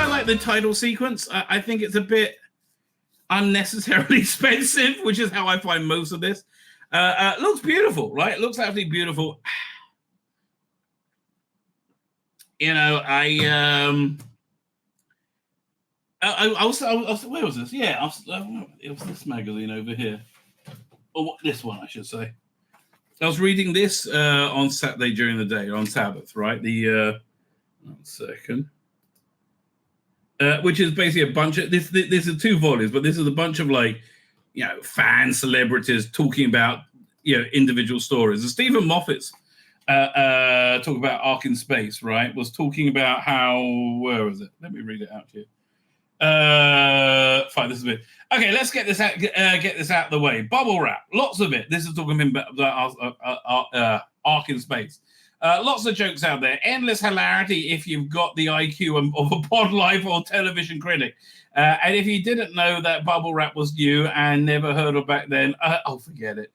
quite like the title sequence. I think it's a bit unnecessarily expensive, which is how I find most of this. Looks beautiful, right? Looks absolutely beautiful. You know, I was where was this? Yeah, it was this magazine over here. Or this one, I should say. I was reading this on Saturday during the day, on Sabbath, right? The 1 second. Which is basically a bunch of this is 2 volumes, but this is a bunch of fan celebrities talking about individual stories. And Stephen Moffat's talk about Ark in Space, right? Was talking about how where was it? Let me read it out to you. Fine, this is a bit okay. Let's get this out of the way. Bubble wrap, lots of it. This is talking about Ark in Space. Lots of jokes out there. Endless hilarity if you've got the IQ of a pod life or television critic. And if you didn't know that bubble wrap was new and never heard of back then, forget it.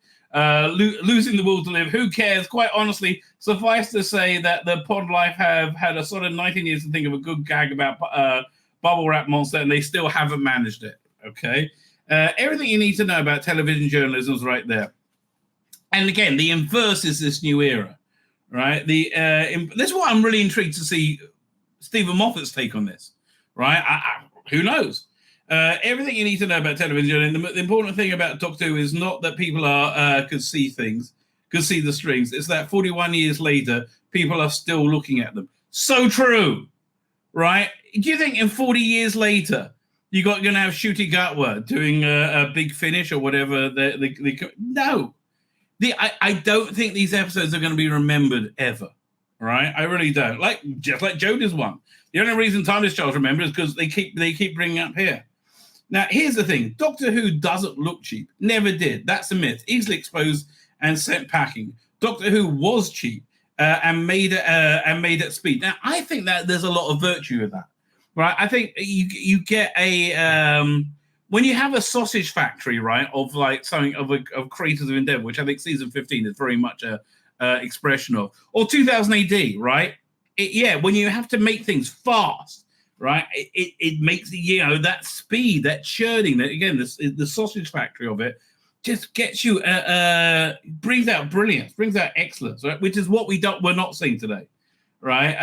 Losing the will to live, who cares? Quite honestly, suffice to say that the pod life have had a sort of 19 years to think of a good gag about bubble wrap monster, and they still haven't managed it. Okay, everything you need to know about television journalism is right there. And again, the inverse is this new era, right? This is what I'm really intrigued to see Stephen Moffat's take on this, right? Who knows? Everything you need to know about television, and the important thing about Doctor Who is not that people could see things, could see the strings. It's that 41 years later, people are still looking at them. So true, right? Do you think in 40 years later, you're going to have Shooty Gatwa doing a big finish or whatever? No. I don't think these episodes are going to be remembered ever, right? I really don't. Just like Jodie's one. The only reason Timeless Child remembers is because they keep bringing up here. Now, here's the thing. Doctor Who doesn't look cheap. Never did. That's a myth. Easily exposed and sent packing. Doctor Who was cheap and made at speed. Now, I think that there's a lot of virtue in that, right? I think you get a when you have a sausage factory, right, of something of creators of Endeavour, which I think season 15 is very much a expression of, or 2000 AD, right? When you have to make things fast. Right, it makes that speed, that churning, that again, the sausage factory of it, just gets you brings out brilliance, brings out excellence, right? Which is what we're not seeing today, right?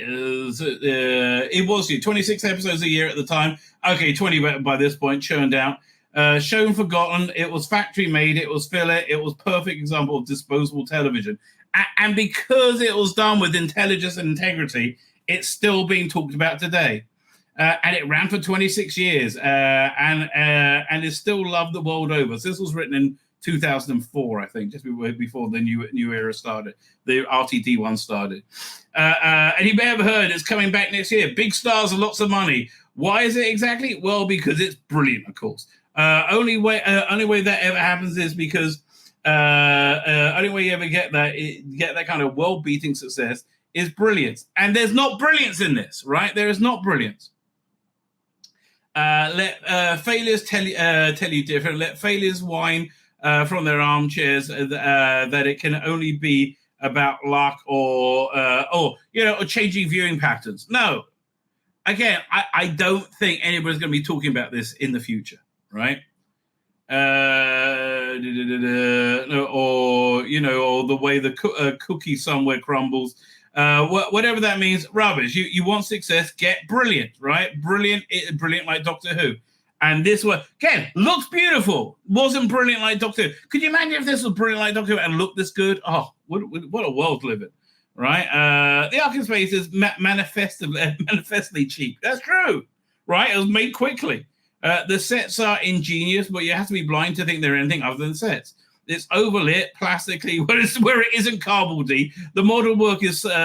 It was 26 episodes a year at the time. Okay, 20 by this point, churned out. Shown forgotten. It was factory made. It was filler. It was perfect example of disposable television, and because it was done with intelligence and integrity, it's still being talked about today. And it ran for 26 years and is still loved the world over. So this was written in 2004, I think, just before the new era started, the RTD one started. And you may have heard it's coming back next year. Big stars and lots of money. Why is it exactly? Well, because it's brilliant, of course. Only way that ever happens is because only way you ever get that kind of world-beating success is brilliance. And there's not brilliance in this, right? There is not brilliance. Let failures tell you different. Let failures whine from their armchairs that it can only be about luck or changing viewing patterns. No. Again, I don't think anybody's going to be talking about this in the future, right? Or the way the cookie somewhere crumbles. Whatever that means, rubbish. You want success, get brilliant, right? Brilliant like Doctor Who. And this one, again, looks beautiful. Wasn't brilliant like Doctor Who. Could you imagine if this was brilliant like Doctor Who and looked this good? Oh, what a world to live in, right? The Ark in Space is manifestly cheap. That's true, right? It was made quickly. The sets are ingenious, but you have to be blind to think they're anything other than sets. It's overlit plastically where it isn't cardboardy. The model work is some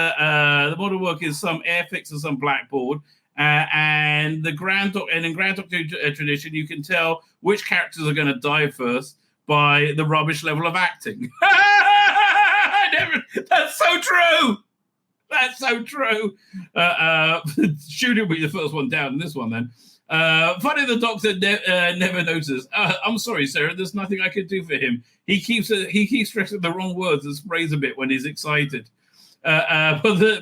Airfix and some blackboard. And in Grand Doctor tradition, you can tell which characters are going to die first by the rubbish level of acting. That's so true. That's so true. Shooting will be the first one down in this one then. Funny the Doctor never noticed. I'm sorry, Sarah. There's nothing I could do for him. He keeps stressing the wrong words and sprays a bit when he's excited. Doctor,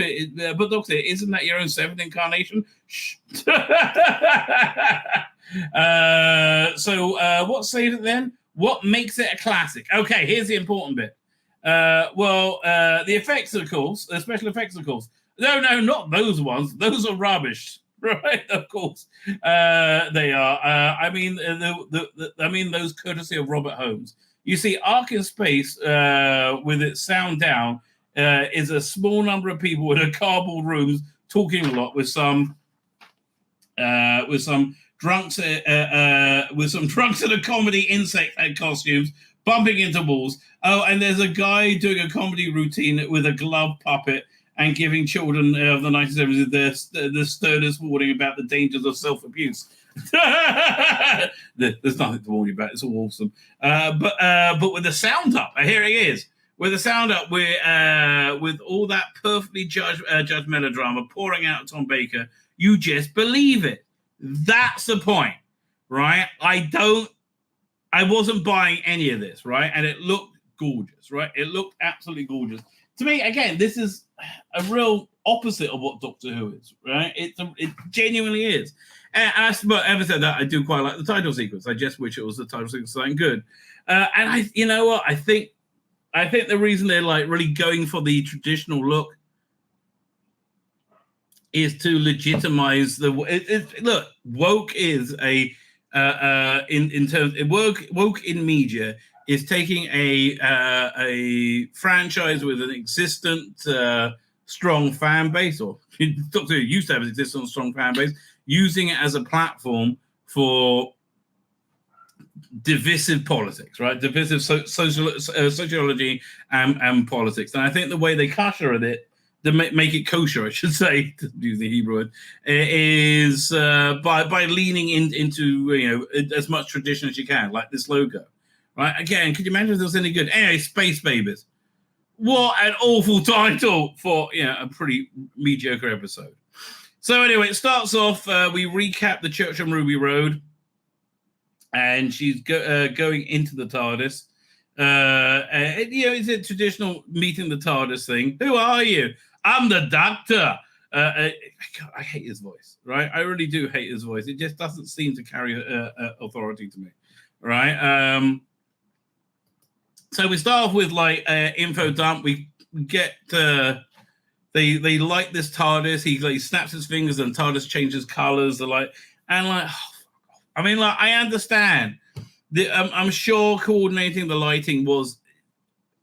isn't that your own seventh incarnation? Shh. What saved it then? What makes it a classic? Okay, here's the important bit. The effects, of course, the special effects, of course. No, not those ones. Those are rubbish, right? Of course, they are. I mean, those courtesy of Robert Holmes. You see, Ark in Space, with its sound down, is a small number of people in a cardboard rooms talking a lot with some drunks in a comedy insect head costumes bumping into walls. Oh, and there's a guy doing a comedy routine with a glove puppet and giving children of the 1970s the sternest warning about the dangers of self-abuse. There's nothing to warn you about. It's all awesome. But with the sound up, here he is. With the sound up, with all that perfectly judged melodrama pouring out of Tom Baker, you just believe it. That's the point, right? I wasn't buying any of this, right? And it looked gorgeous, right? It looked absolutely gorgeous. To me, again, this is a real opposite of what Doctor Who is, right? It genuinely is. And having said that, I do quite like the title sequence. I just wish it was the title sequence something good. And you know what? I think the reason they're like really going for the traditional look is to legitimize look. Woke is a in terms woke in media is taking a franchise with an existent strong fan base, or Doctor Who used to have an existent strong fan base, using it as a platform for divisive politics, right? Divisive sociology and politics. And I think the way they kosher at it, to make it kosher, I should say, to use the Hebrew word, is by leaning into as much tradition as you can, like this logo, right? Again, could you imagine if there was any good? Anyway, Space Babies. What an awful title for a pretty mediocre episode. So anyway, it starts off. We recap the Church on Ruby Road, and she's going into the TARDIS. It's a traditional meeting the TARDIS thing. Who are you? I'm the Doctor. I hate his voice, right? I really do hate his voice. It just doesn't seem to carry authority to me, right? So we start off with like info dump. We get they light this TARDIS. He snaps his fingers and TARDIS changes colors. I understand. I'm sure coordinating the lighting was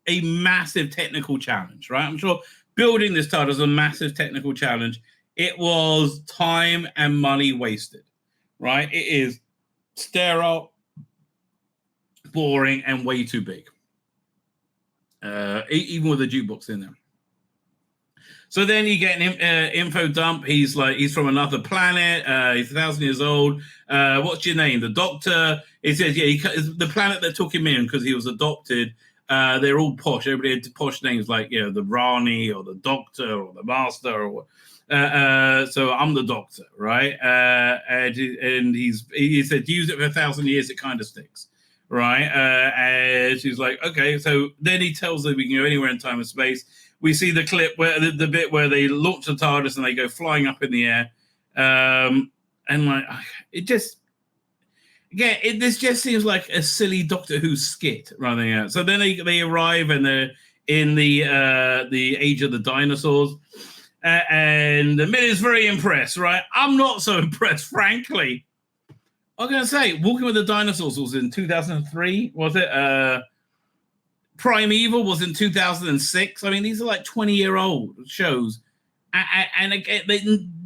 a massive technical challenge, right? I'm sure building this TARDIS was a massive technical challenge. It was time and money wasted, right? It is sterile, boring, and way too big. Even with a jukebox in there. So then you get an info dump. He's from another planet. He's 1,000 years old. What's your name? The Doctor. It says, the planet that took him in because he was adopted. They're all posh. Everybody had posh names like, the Rani or the Doctor or the Master. So I'm the Doctor, right? And he said, use it for 1,000 years. It kind of sticks. Right, and she's like, okay. So then he tells them we can go anywhere in time and space. We see the clip where the bit where they launch the TARDIS and they go flying up in the air, and it just this just seems like a silly Doctor Who skit running out. So then they arrive and they're in the age of the dinosaurs, and the Min is very impressed. Right, I'm not so impressed, frankly. I was going to say, Walking with the Dinosaurs was in 2003, was it? Primeval was in 2006. I mean, these are like 20-year-old shows. And again,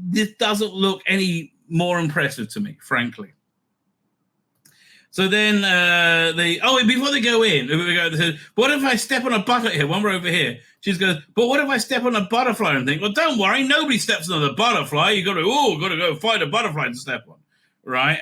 this doesn't look any more impressive to me, frankly. So then before they go in, they say, what if I step on a butterfly here? One more over here. She goes, but what if I step on a butterfly and think, well, don't worry, nobody steps on the butterfly. You got to go find a butterfly to step on. Right,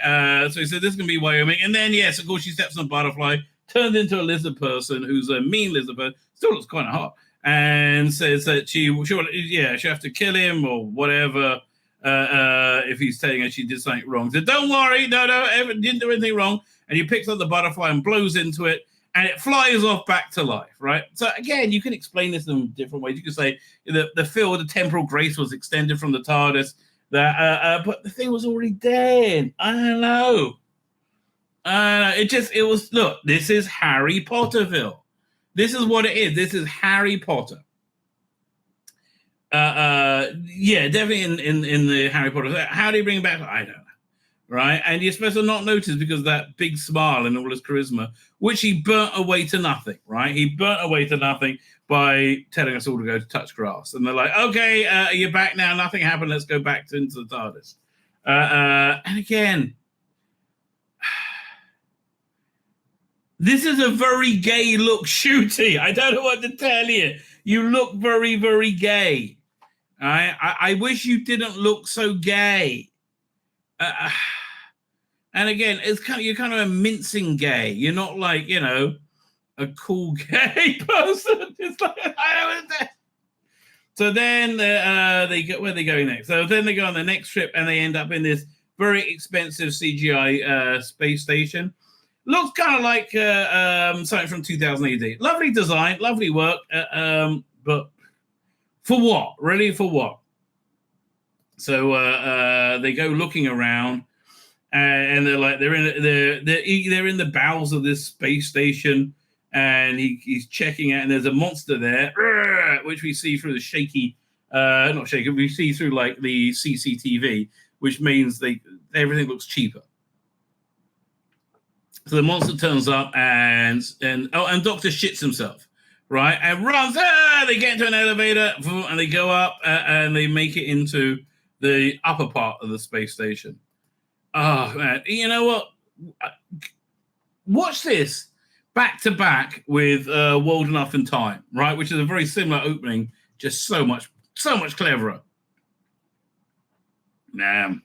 so he said this is going to be Wyoming, and then yes, of course, she steps on a butterfly, turned into a lizard person who's a mean lizard person, still looks kind of hot, and says that she have to kill him or whatever if he's telling her she did something wrong. He said, don't worry, no, didn't do anything wrong, and he picks up the butterfly and blows into it, and it flies off back to life, right? So again, you can explain this in different ways. You can say the field of temporal grace was extended from the TARDIS, but the thing was already dead. I don't know. It was, look, this is Harry Potterville. This is what it is. This is Harry Potter. Yeah, definitely in the Harry Potter. How do you bring it back? I don't know. Right? And you're supposed to not notice because of that big smile and all his charisma, which he burnt away to nothing, right? He burnt away to nothing by telling us all to go to touch grass. And they're like, okay, you're back now. Nothing happened. Let's go back into the TARDIS. And again, this is a very gay look, Shooty. I don't know what to tell you. You look very, very gay. I wish you didn't look so gay. And again, you're kind of a mincing gay. You're not like, a cool gay person. It's like, so then they go, where are they going next? So then they go on the next trip and they end up in this very expensive CGI space station. Looks kind of like something from 2000 AD. Lovely design, lovely work, but for what? Really, for what? So they go looking around. And they're like they're in the bowels of this space station, and he's checking out, and there's a monster there, which we see through the not shaky, we see through like the CCTV, which means everything looks cheaper. So the monster turns up, and Doctor shits himself, right, and runs. They get into an elevator, and they go up, and they make it into the upper part of the space station. Oh, man. You know what? Watch this back to back with World Enough in Time, right? Which is a very similar opening, just so much cleverer. Man,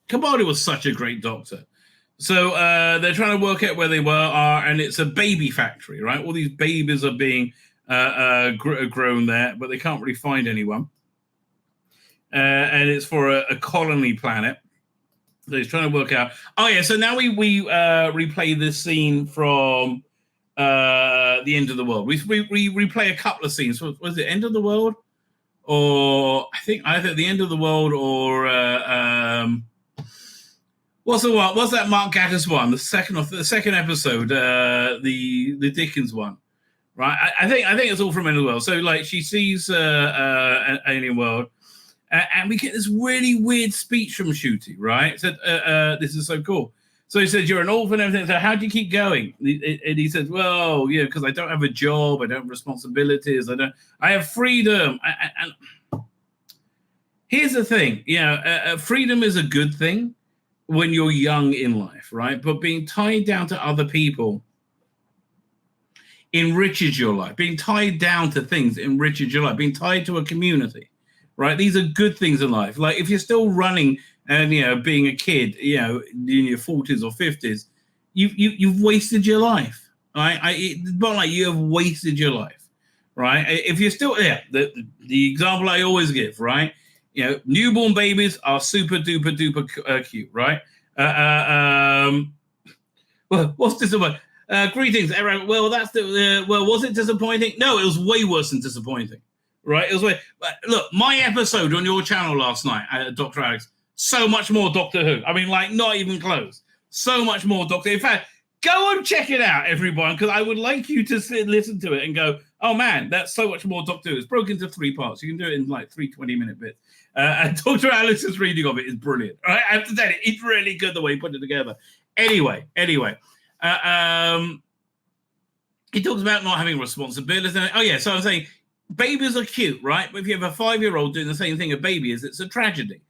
Capaldi was such a great Doctor. So they're trying to work out where they are, and it's a baby factory, right? All these babies are being grown there, but they can't really find anyone. And it's for a colony planet. So he's trying to work out. Oh yeah, so now we replay this scene from the End of the World. We replay a couple of scenes. Was it End of the World, or I think either the End of the World or what's that Mark Gatiss one? The second episode, the Dickens one, right? I think it's all from End of the World. So like she sees an alien world. And we get this really weird speech from Shooty, right? Said, this is so cool. So he said, you're an orphan and everything. So how do you keep going? And he said, well, because I don't have a job. I don't have responsibilities. I have freedom. And here's the thing, freedom is a good thing when you're young in life, right? But being tied down to other people enriches your life. Being tied down to things enriches your life. Being tied to a community. Right, these are good things in life. Like if you're still running and being a kid, in your 40s or 50s, you've wasted your life. Right, you have wasted your life. Right, if you're still the example I always give. Right, newborn babies are super duper cute. Right, well, what's disappointing? Greetings, everyone. Well, was it disappointing? No, it was way worse than disappointing. Right, it was look, my episode on your channel last night, Dr. Alex, so much more Doctor Who. I mean, like, not even close. So much more Doctor Who. In fact, go and check it out, everyone, because I would like you to listen to it and go, oh, man, that's so much more Doctor Who. It's broken into 3 parts. You can do it in, like, 3 20-minute bits. And Dr. Alex's reading of it is brilliant. Right? I have to tell you, it's really good the way he put it together. Anyway. He talks about not having responsibilities. Oh, yeah, so I'm saying, babies are cute, right? But if you have a 5-year-old doing the same thing a baby is, it's a tragedy.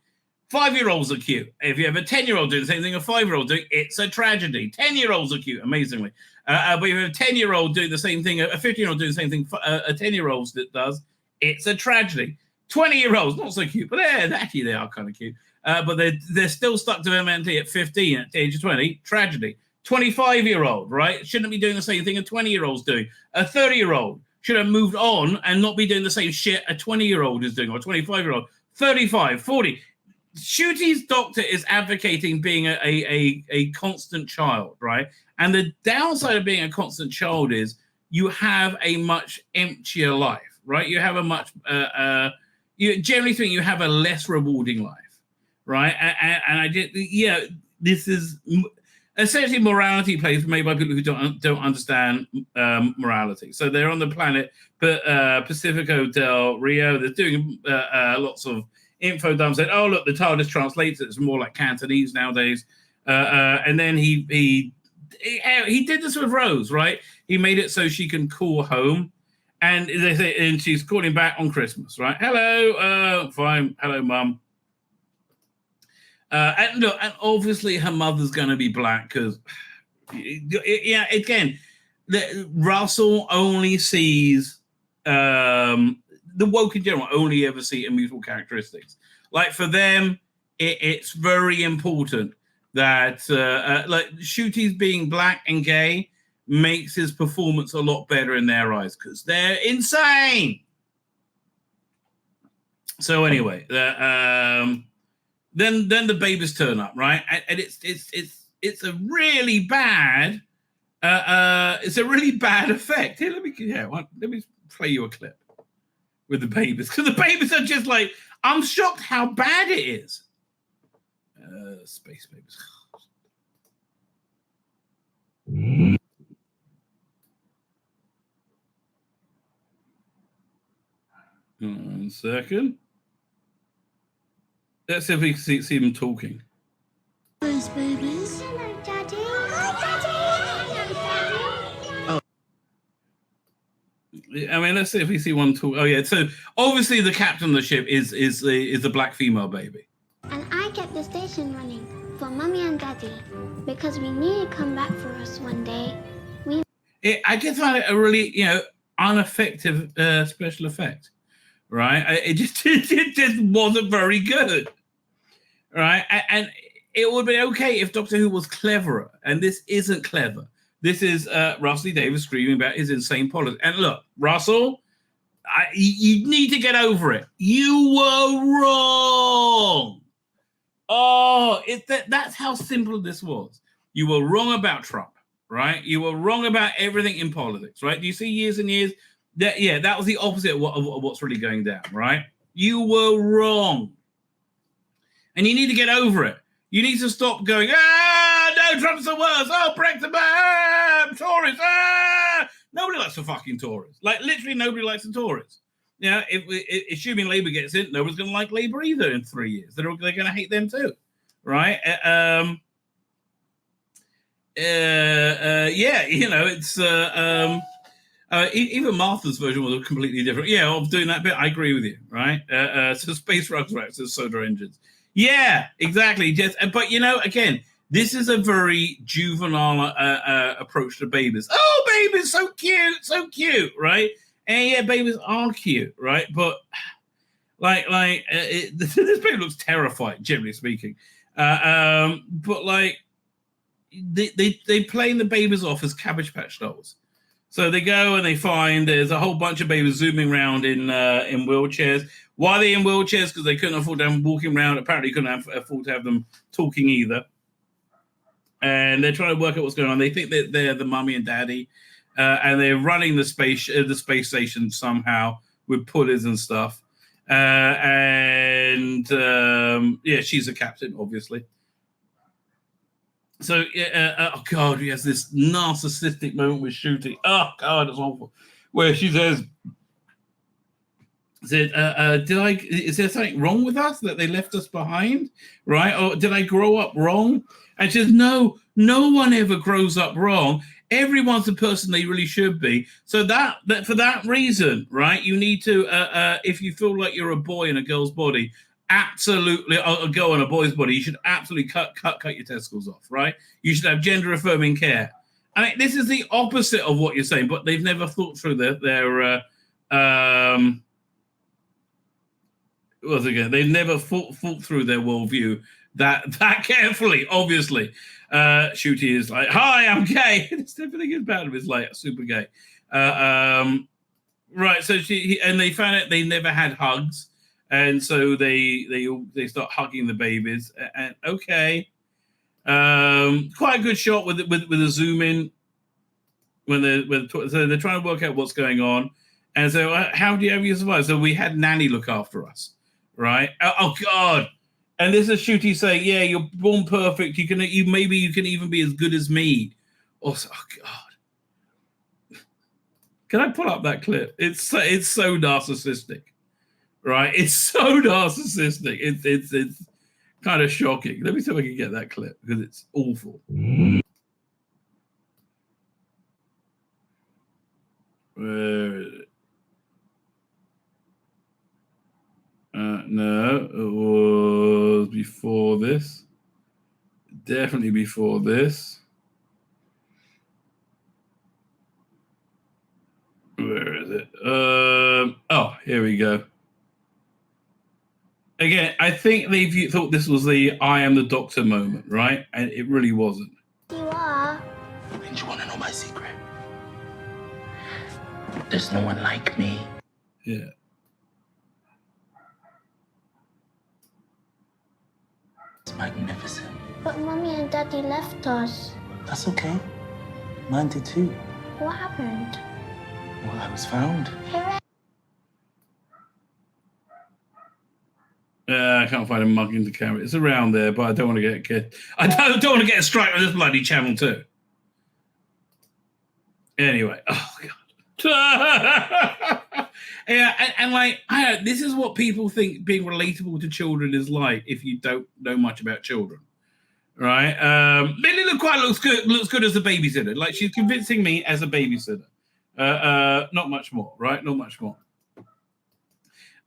5-year-olds are cute. If you have a 10-year-old doing the same thing a 5-year-old doing, it's a tragedy. 10-year-olds are cute, amazingly. But if you have a 10-year-old doing the same thing, a 15-year-old doing the same thing a 10-year-old does, it's a tragedy. 20-year-olds, not so cute, but actually they are kind of cute. But they're still stuck to MNT at 15, at the age of 20, tragedy. 25-year-old, right? Shouldn't be doing the same thing a 20-year-old's doing. A 30-year-old should have moved on and not be doing the same shit a 20-year-old is doing, or a 25-year-old, 35, 40. Shooty's doctor is advocating being a constant child, right? And the downside of being a constant child is you have a much emptier life, right? You have a much, you generally think you have a less rewarding life, right? And I did, this is essentially morality plays made by people who don't understand morality. So they're on the planet Pacifico del Rio. They're doing lots of info dumps. Said, "Oh look, the TARDIS translates it. It's more like Cantonese nowadays." And then he did this with Rose, right? He made it so she can call home, and they say, and she's calling back on Christmas, right? Hello, fine. Hello, Mum. And look, and obviously her mother's going to be black because, again, Russell only sees the woke in general only ever see immutable characteristics. Like for them, it's very important that like Shooty's being black and gay makes his performance a lot better in their eyes because they're insane. So anyway, then the babies turn up, right? And it's a really bad effect. Here, let me play you a clip with the babies because the babies are just like, I'm shocked how bad it is. Space babies. 1 second. Let's see if we can see them talking. Space babies. Hello, Daddy. Hi, Daddy. Oh. I mean, let's see if we see one talk. Oh yeah, so obviously the captain of the ship is the black female baby. And I kept the station running for Mummy and Daddy because we knew you'd come back for us one day. I just find it a really, ineffective special effect, right? It just wasn't very good, right? And it would be okay if Doctor Who was cleverer, and this isn't clever. This is Russell Davies screaming about his insane politics. And look, Russell, you need to get over it. You were wrong. Oh, that's how simple this was. You were wrong about Trump, right? You were wrong about everything in politics, right? Do you see years and years? That was the opposite of what's really going down, right? You were wrong. And you need to get over it. You need to stop going, no, Trump's the worst. Oh, Brexit, Tories, Nobody likes the fucking Tories. Like, literally nobody likes the Tories. If assuming Labour gets in, nobody's going to like Labour either in 3 years. They're going to hate them too, right? It's even Martha's version was completely different. Yeah, of doing that bit, I agree with you, right? So space rugrats and soda engines. Yeah, exactly. But again, this is a very juvenile approach to babies. Oh, babies, so cute, right? And yeah, babies are cute, right? But this baby looks terrified, generally speaking. But like they playing the babies off as Cabbage Patch Dolls. So they go and they find there's a whole bunch of babies zooming around in wheelchairs. Why are they in wheelchairs? Because they couldn't afford to have them walking around. Apparently, couldn't afford to have them talking either. And they're trying to work out what's going on. They think that they're the mummy and daddy, and they're running the space station somehow with pulleys and stuff. She's a captain, obviously. So, oh God, he has this narcissistic moment with Shooty. Oh God, it's awful. Where she says, is there something wrong with us that they left us behind? Right? Or did I grow up wrong? And she says, no one ever grows up wrong. Everyone's the person they really should be. So that for that reason, right, you need to, if you feel like you're a boy in a girl's body, absolutely, a girl in a boy's body, you should absolutely cut your testicles off, right? You should have gender affirming care. I mean, this is the opposite of what you're saying, but they've never thought through they've never thought through their worldview that carefully, obviously. Shooty is like, hi, I'm gay. Everything about him is like super gay. Right, so and they found out they never had hugs. And so they start hugging the babies. And okay, quite a good shot with a zoom in when they're trying to work out what's going on. And so, how do you survive? So we had Nanny look after us, right? Oh God! And this is Shooty saying, "Yeah, you're born perfect. You can even be as good as me." Also, oh God! Can I pull up that clip? It's so narcissistic, right? It's so narcissistic. It's kind of shocking. Let me see if I can get that clip because it's awful. Where is it? No, it was before this. Definitely before this. Where is it? Oh, here we go. Again, I think they thought this was the I am the doctor moment, right? And it really wasn't. You are. And you want to know my secret? There's no one like me. Yeah. It's magnificent. But Mommy and Daddy left us. That's okay. Mine did too. What happened? Well, I was found. I can't find a mug in the camera. It's around there, but I don't want to get I don't want to get a strike on this bloody channel too. Anyway, oh God. Yeah, and like this is what people think being relatable to children is like if you don't know much about children, right? Lily looks good as a babysitter. Like she's convincing me as a babysitter. Not much more, right? Not much more.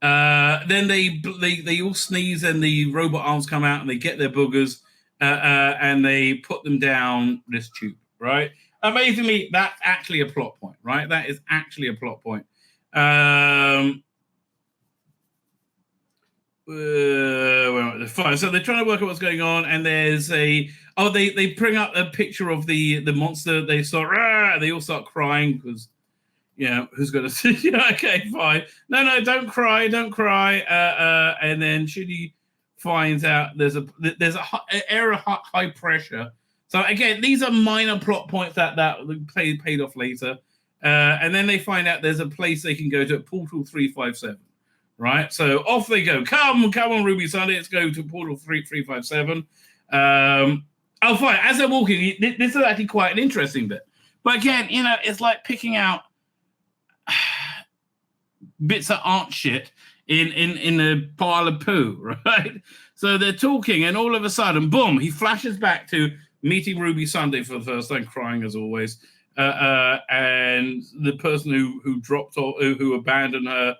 Then they all sneeze and the robot arms come out and they get their boogers and they put them down this tube, right? Amazingly, that's actually a plot point, right? That is actually a plot point. Fine. So they're trying to work out what's going on, and there's they bring up a picture of the monster. They start they all start crying because who's gonna see? Okay, fine. No, don't cry. And then Shitty finds out there's a area of high pressure. So again, these are minor plot points that paid off later. And then they find out there's a place they can go to, Portal 357, right? So off they go. Come on, Ruby Sunday, let's go to Portal 357. Fine. As they're walking, this is actually quite an interesting bit. But again, it's like picking out bits that aren't shit in a pile of poo, right? So they're talking, and all of a sudden, boom, he flashes back to meeting Ruby Sunday for the first time, crying as always. And the person who dropped or who abandoned her,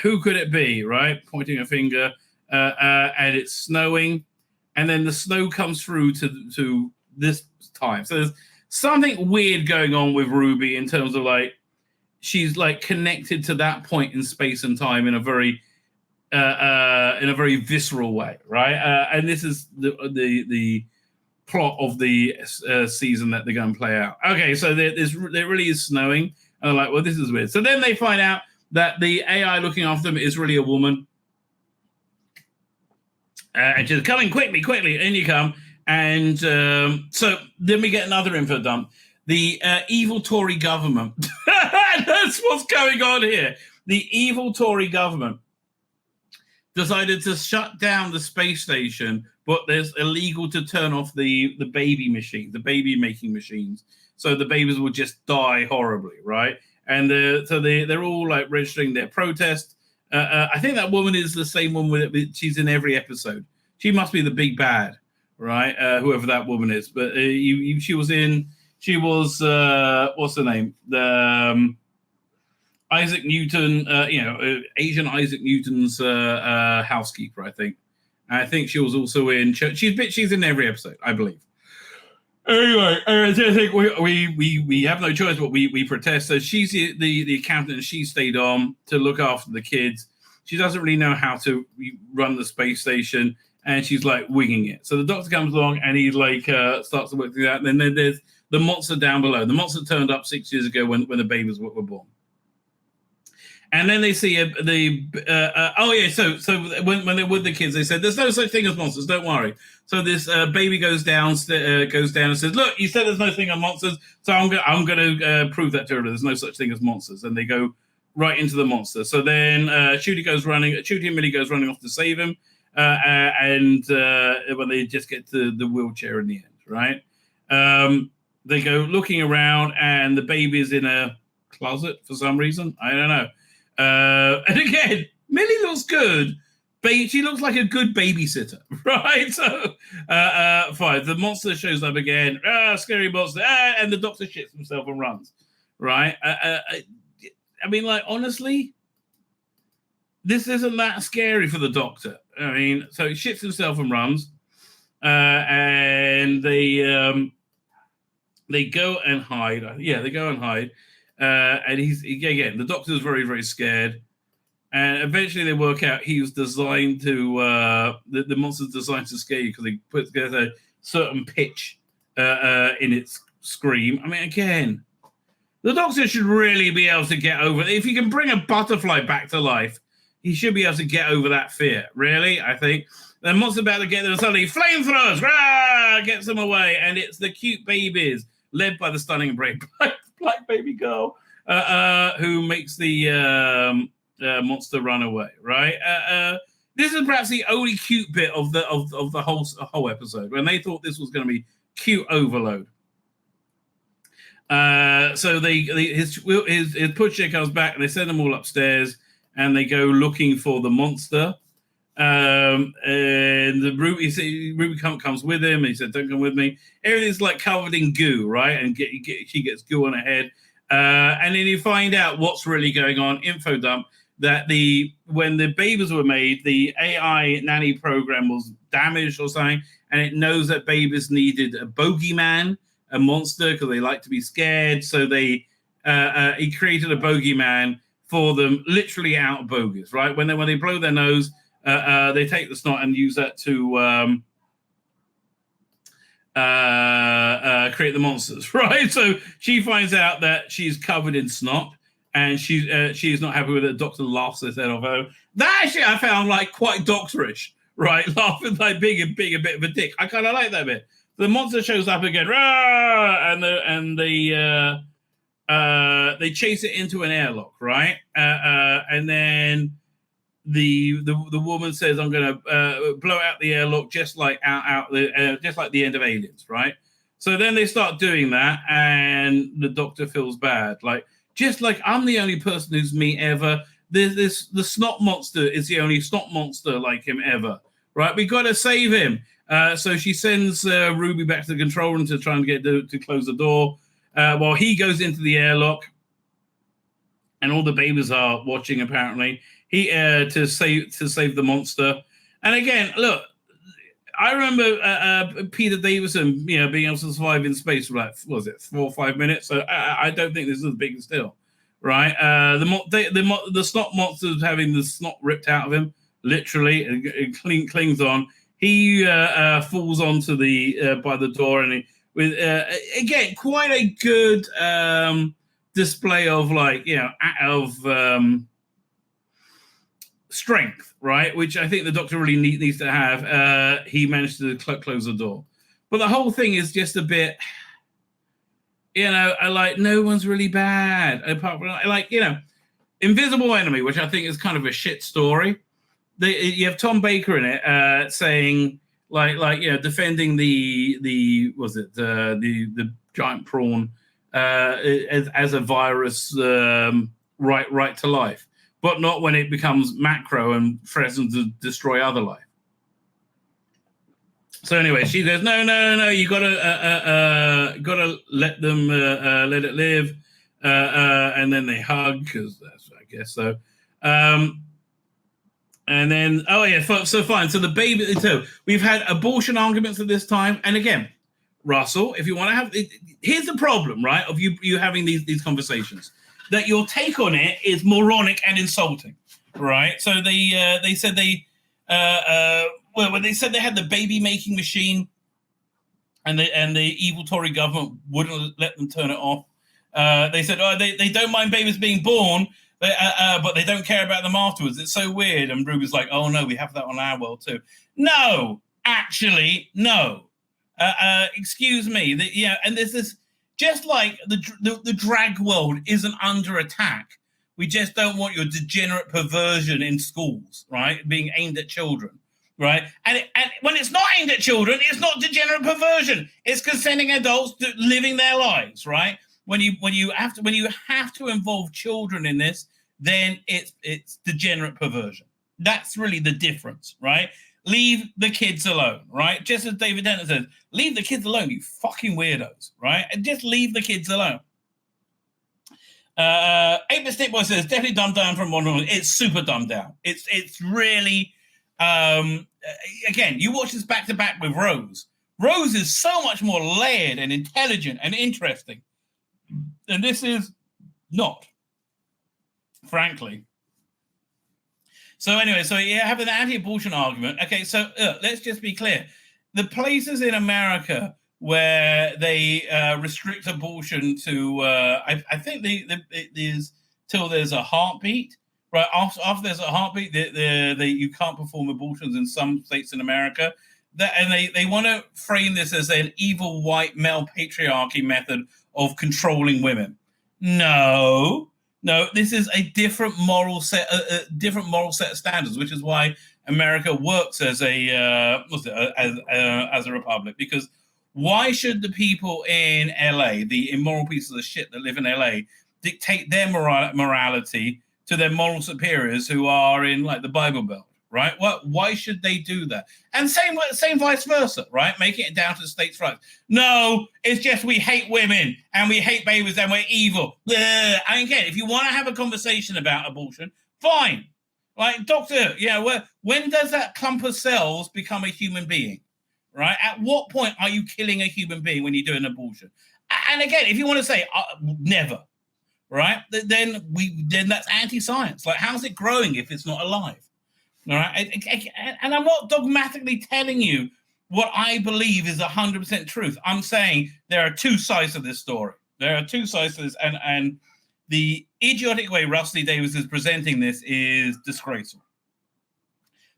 who could it be, right? Pointing a finger, and it's snowing, and then the snow comes through to this time. So there's something weird going on with Ruby in terms of like she's like connected to that point in space and time in a very visceral way, right? And this is the plot of the season that they're going to play out. Okay, so there really is snowing. And they're like, well, this is weird. So then they find out that the AI looking after them is really a woman. And she's coming quickly, in you come. And so then we get another info dump. The evil Tory government. That's what's going on here. The evil Tory government decided to shut down the space station, but there's illegal to turn off the baby machine, the baby making machines. So the babies will just die horribly, right? And they're all like registering their protest. I think that woman is the same one she's in every episode. She must be the big bad, right? Whoever that woman is. But she was what's her name? The Isaac Newton, Asian Isaac Newton's housekeeper, I think. I think she was also in. She's in every episode, I believe. Anyway, I think we have no choice, but we protest. So she's the accountant, and she stayed on to look after the kids. She doesn't really know how to run the space station, and she's like winging it. So the doctor comes along, and he like starts to work through that. And then there's the monster down below. The monster turned up 6 years ago when the babies were born. And then they see so when they're with the kids, they said, there's no such thing as monsters, don't worry. So this baby goes down and says, look, you said there's no thing as monsters, so I'm going to prove that to her. There's no such thing as monsters. And they go right into the monster. So then Shooty and Millie goes running off to save him. And when they just get to the wheelchair in the end, right? They go looking around, and the baby's in a closet for some reason. I don't know. And again, Millie looks good. She looks like a good babysitter, right? So, fine. The monster shows up again. Scary monster. And the doctor shits himself and runs, right? I mean, like, honestly, this isn't that scary for the doctor. I mean, so he shits himself and runs. And they go and hide. Yeah, they go and hide. And again, the doctor is very, very scared. And eventually they work out he was designed to, the monster's designed to scare you because he puts together a certain pitch in its scream. I mean, again, the doctor should really be able to get over it. If you can bring a butterfly back to life, he should be able to get over that fear, really, I think. The monster's about to get there, and suddenly, flamethrowers, rah, gets them away. And it's the cute babies, led by the stunning brave black baby girl, who makes the monster run away, right? This is perhaps the only cute bit of the whole episode, when they thought this was going to be cute overload. So his pushchair comes back, and they send them all upstairs, and they go looking for the monster. And the Ruby comes with him. And he said, "Don't come with me." Everything's like covered in goo, right? And she gets goo on her head. And then you find out what's really going on. Info dump. That when the babies were made, the AI nanny program was damaged or something, and it knows that babies needed a bogeyman, a monster, because they like to be scared. So he created a bogeyman for them, literally out of bogies, right? When they blow their nose, they take the snot and use that to create the monsters, right? So she finds out that she's covered in snot. And she's not happy with it. The doctor laughs her head off. That actually I found like quite doctorish, right? Laughing like being a bit of a dick. I kind of like that bit. The monster shows up again, rah! and they chase it into an airlock, right? And then the woman says, "I'm going to blow out the airlock, just like just like the end of Aliens," right? So then they start doing that, and the doctor feels bad, like. Just like I'm the only person who's me ever. The snot monster is the only snot monster like him ever, right? We got to save him. So she sends Ruby back to the control room to try and get to close the door, while he goes into the airlock, and all the babies are watching. Apparently, he to save the monster. And again, look, I remember Peter Davison, being able to survive in space for like, what was it, 4 or 5 minutes? So I don't think this is a big deal, right? The snot monster is having the snot ripped out of him, literally, and it clings on. He falls onto by the door, and with again quite a good display of strength, right? Which I think the doctor really needs to have. He managed to close the door. But the whole thing is just a bit, no one's really bad. Apart from, Invisible Enemy, which I think is kind of a shit story. You have Tom Baker in it saying, defending the giant prawn as a virus right to life. But not when it becomes macro and threatens to destroy other life. So anyway, she goes, no, you gotta let them let it live, and then they hug because that's I guess so. And then so fine. So the baby. So we've had abortion arguments at this time, and again, Russell, if you want to have, here's the problem, right? Of you having these conversations. That your take on it is moronic and insulting, right? So they said when they said they had the baby making machine, and the evil Tory government wouldn't let them turn it off. They said, they don't mind babies being born, But they don't care about them afterwards. It's so weird. And Ruby's like, oh no, we have that on our world too. No, actually, no. Excuse me. And there's this, just like the drag world isn't under attack. We just don't want your degenerate perversion in schools, right? Being aimed at children, right? And when it's not aimed at children, it's not degenerate perversion. It's consenting adults living their lives, right? When you have to involve children in this, then it's degenerate perversion. That's really the difference, right? Leave the kids alone, right? Just as David Denton says, leave the kids alone, you fucking weirdos, right? And just leave the kids alone. 8-Bit Stick Boy says, definitely dumbed down from modern. It's super dumbed down. It's really, again, you watch this back to back with Rose. Rose is so much more layered and intelligent and interesting. And this is not, frankly. So anyway, so you have an anti-abortion argument. Okay, so let's just be clear. The places in America where they restrict abortion to, I think it is till there's a heartbeat, right? After there's a heartbeat, you can't perform abortions in some states in America. And they want to frame this as an evil white male patriarchy method of controlling women. No, this is a different moral set of standards, which is why America works as a republic. Because why should the people in LA, the immoral pieces of shit that live in LA, dictate their morality to their moral superiors who are in like the Bible Belt, right? Well, why should they do that? And same vice versa, right? Making it down to the states' rights. No, it's just we hate women and we hate babies and we're evil. Blah. And again, if you want to have a conversation about abortion, fine. Like, doctor, when does that clump of cells become a human being, right? At what point are you killing a human being when you do an abortion? And again, if you want to say never, right? Then that's anti-science. Like, how's it growing if it's not alive? All right, and I'm not dogmatically telling you what I believe is 100% truth. I'm saying there are two sides of this story. There are two sides to this, and the idiotic way Rusty Davies is presenting this is disgraceful.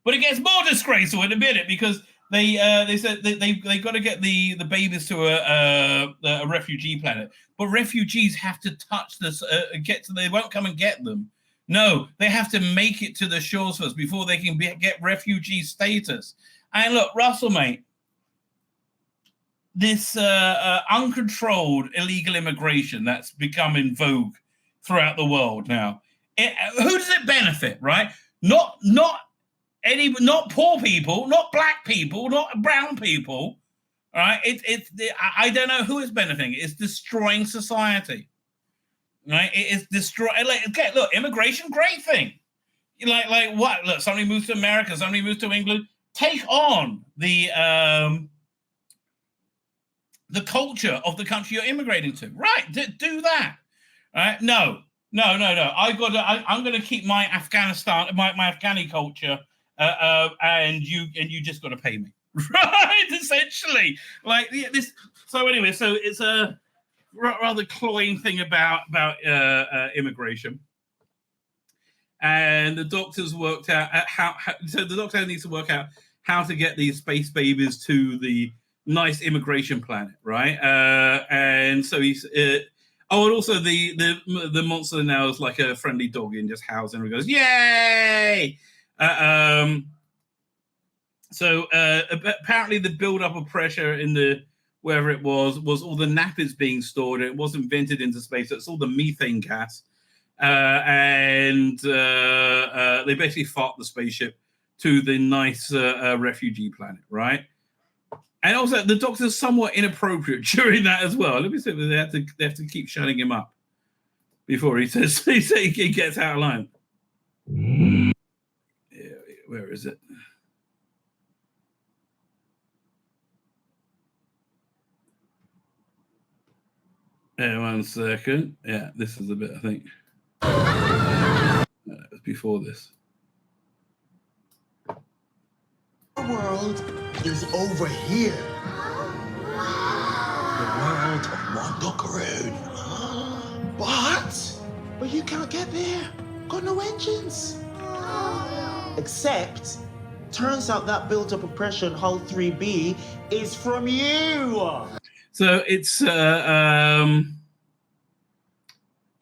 But it gets more disgraceful in a minute because they said they got to get the babies to a refugee planet, but refugees have to touch this, they won't come and get them. No, they have to make it to the shores first before they can get refugee status. And look, Russell, mate, this uncontrolled illegal immigration that's become in vogue throughout the world now, who does it benefit, right? Not poor people, not black people, not brown people, all right? I don't know who it's benefiting. It's destroying society. Right, it is destroy. Like, okay, look, immigration, great thing. Like what? Look, somebody moves to America, somebody moves to England. Take on the culture of the country you're immigrating to. Right, do that. Right? No. I'm going to keep my Afghanistan, my Afghani culture, and you just got to pay me. Right, essentially, like this. So anyway, so it's a rather cloying thing about immigration, and the doctors worked out so the doctor needs to work out how to get these space babies to the nice immigration planet, right? And so he's and also the monster now is like a friendly dog in just housing and goes yay. So apparently the build-up of pressure in the wherever it was all the nappies being stored. It wasn't vented into space. So it's all the methane gas. And they basically fought the spaceship to the nice refugee planet, right? And also the doctor's somewhat inappropriate during that as well. Let me see if they have to keep shutting him up before he says he gets out of line. Yeah, where is it? Yeah, 1 second. Yeah, this is a bit, I think. It was before this. The world is over here. The world of Mondokaroon. But you can't get there. no engines. Except, turns out that built-up oppression hull 3B is from you. So it's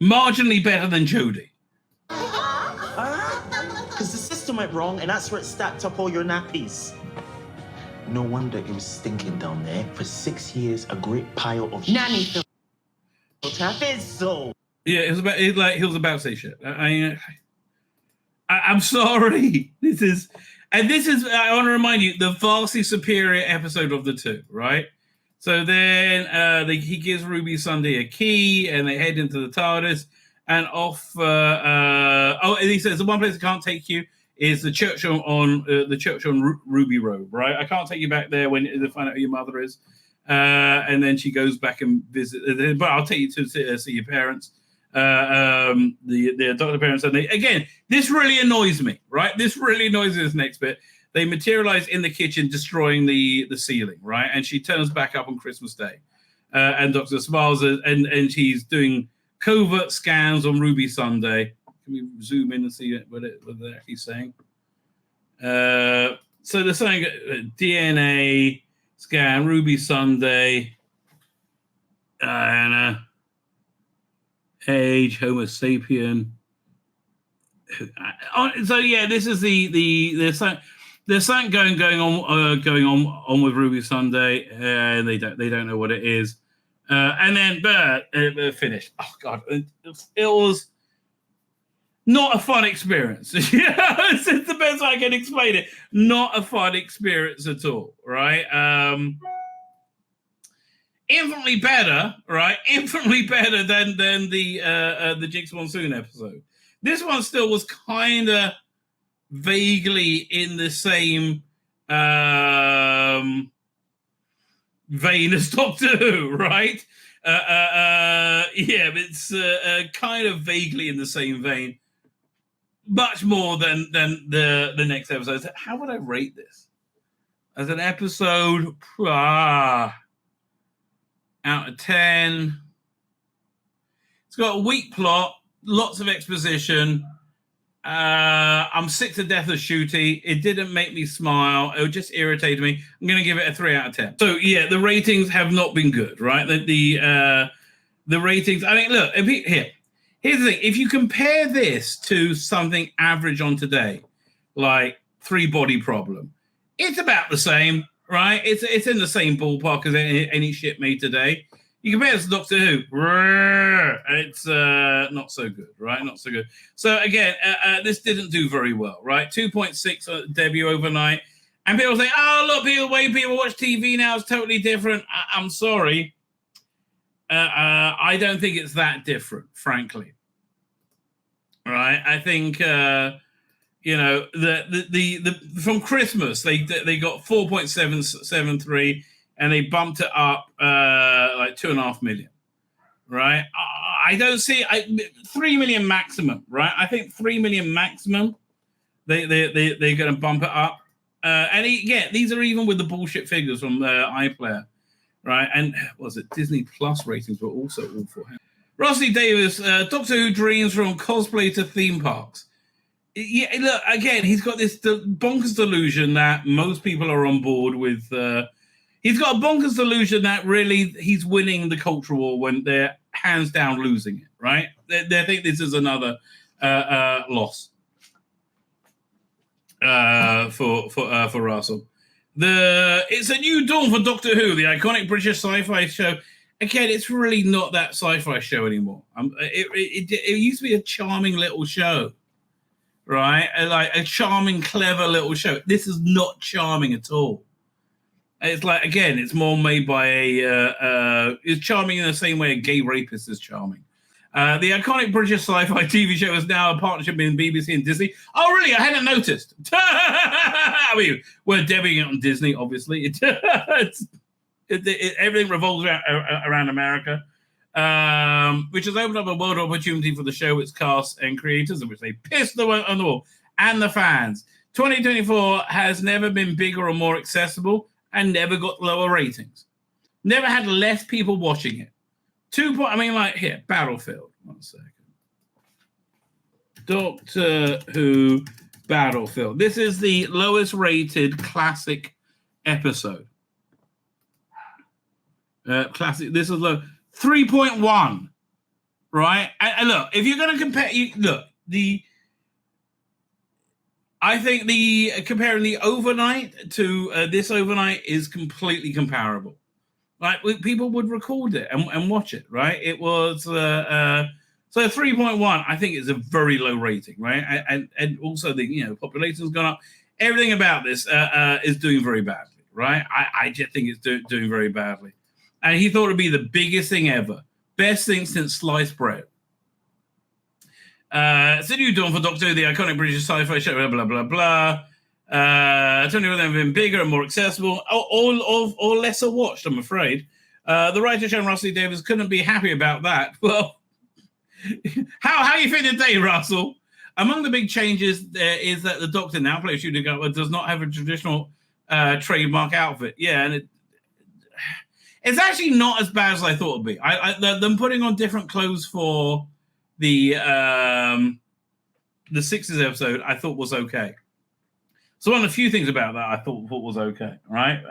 marginally better than Jodie. Because the system went wrong, and that's where it stacked up all your nappies. No wonder it was stinking down there. For 6 years, a great pile of nanny fizzle. Yeah, he was about to say shit. I'm sorry. This is, I want to remind you, the vastly superior episode of the two, right? So then he gives Ruby Sunday a key, and they head into the TARDIS, and off. And he says the one place I can't take you is the church on Ruby Road, right? I can't take you back there when they find out who your mother is. And then she goes back and visits, but I'll take you to see your parents, the adopted parents. And again, this really annoys me, right? This really annoys me, this next bit. They materialize in the kitchen, destroying the ceiling, right? And she turns back up on Christmas Day. And Dr. smiles, and she's doing covert scans on Ruby Sunday. Can we zoom in and see what they're actually saying? So they're saying DNA scan, Ruby Sunday, and age, Homo sapien. So yeah, this is there's something going on with Ruby Sunday, and they don't know what it is, and then finished. Oh god, it was not a fun experience. Yeah, it's the best way I can explain it. Not a fun experience at all, right? Infinitely better, right? Infinitely better than the Jigs Monsoon episode. This one still was kind of vaguely in the same vein as Doctor Who, right? Yeah, but it's kind of vaguely in the same vein. Much more than the next episode. How would I rate this? As an episode, out of 10. It's got a weak plot, lots of exposition. I'm sick to death of Shooty. It didn't make me smile. It just irritated me. I'm going to give it a 3 out of 10. So yeah, the ratings have not been good, right? The ratings. I mean, look Here's the thing. If you compare this to something average on today, like Three Body Problem, it's about the same, right? It's in the same ballpark as any shit made today. You compare this to Doctor Who, it's not so good, right? Not so good. So again, this didn't do very well, right? 2.6 debut overnight. And people say, oh, look, the way people watch TV now is totally different. I'm sorry. I don't think it's that different, frankly. Right? I think the from Christmas they got 4.773, and they bumped it up like 2.5 million. Right? I don't see 3 million maximum. Right? I think 3 million maximum. They're going to bump it up. And again, these are even with the bullshit figures from iPlayer. Right, and was it Disney Plus ratings were also awful. Rossi Davies, Doctor Who dreams from cosplay to theme parks. Yeah, look, again, he's got this bonkers delusion that most people are on board with. He's got a bonkers delusion that really he's winning the culture war when they're hands down losing it. Right, they think this is another loss for Russell. It's a new dawn for Doctor Who, the iconic British sci-fi show. Again, it's really not that sci-fi show anymore. It used to be a charming little show, right? Like a charming, clever little show. This is not charming at all. It's like, again, it's more made by it's charming in the same way a gay rapist is charming. The iconic British sci-fi TV show is now a partnership between BBC and Disney. Oh, really? I hadn't noticed. I mean, we're debuting it on Disney, obviously. Everything revolves around America, which has opened up a world opportunity for the show, its cast and creators, in which they pissed the on the wall, and the fans. 2024 has never been bigger or more accessible, and never got lower ratings. Never had less people watching it. Battlefield. 1 second. Doctor Who Battlefield. This is the lowest rated classic episode. Classic. This is low. 3.1. Right? And look, if you're going to compare, I think comparing the overnight to this overnight is completely comparable. Like people would record it and watch it, right? It was so 3.1. I think is a very low rating, right? And also the population's gone up. Everything about this is doing very badly, right? I just think it's doing very badly. And he thought it'd be the biggest thing ever, best thing since sliced bread. It's a new dawn for Doctor Who, the iconic British sci-fi show, blah, blah, blah. It's only have been bigger and more accessible, or lesser watched, I'm afraid. The writer, Sharon Russell Davies, couldn't be happy about that. Well, how you feeling today, Russell? Among the big changes is that the Doctor now plays shooting guard does not have a traditional trademark outfit. Yeah, and it's actually not as bad as I thought it'd be. Them putting on different clothes for the Sixes episode, I thought was okay. So one of the few things about that I thought was okay, right?